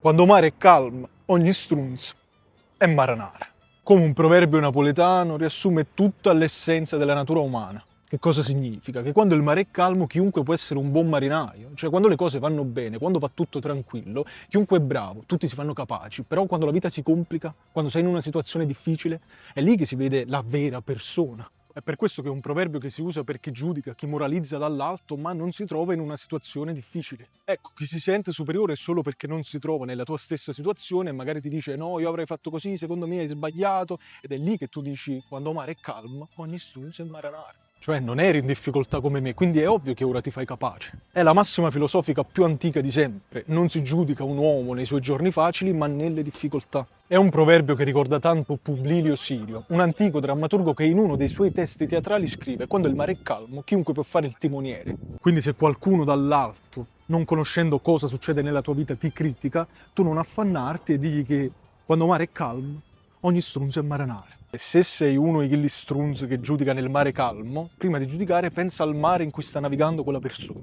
Quando mare è calmo, ogni strunz è maranare. Come un proverbio napoletano riassume tutta l'essenza della natura umana. Che cosa significa? Che quando il mare è calmo chiunque può essere un buon marinaio, cioè quando le cose vanno bene, quando va tutto tranquillo, chiunque è bravo, tutti si fanno capaci, però quando la vita si complica, quando sei in una situazione difficile, è lì che si vede la vera persona. È per questo che è un proverbio che si usa per chi giudica, chi moralizza dall'alto, ma non si trova in una situazione difficile. Ecco, chi si sente superiore solo perché non si trova nella tua stessa situazione e magari ti dice no, io avrei fatto così, secondo me hai sbagliato, ed è lì che tu dici quando mare è calmo, ogni strunzo è maranare. Cioè non eri in difficoltà come me, quindi è ovvio che ora ti fai capace. È la massima filosofica più antica di sempre. Non si giudica un uomo nei suoi giorni facili, ma nelle difficoltà. È un proverbio che ricorda tanto Publilio Sirio, un antico drammaturgo che in uno dei suoi testi teatrali scrive: quando il mare è calmo, chiunque può fare il timoniere. Quindi se qualcuno dall'alto, non conoscendo cosa succede nella tua vita, ti critica, tu non affannarti e digli che quando il mare è calmo, ogni strunzo è maranare. E se sei uno di quegli strunz che giudica nel mare calmo, prima di giudicare pensa al mare in cui sta navigando quella persona.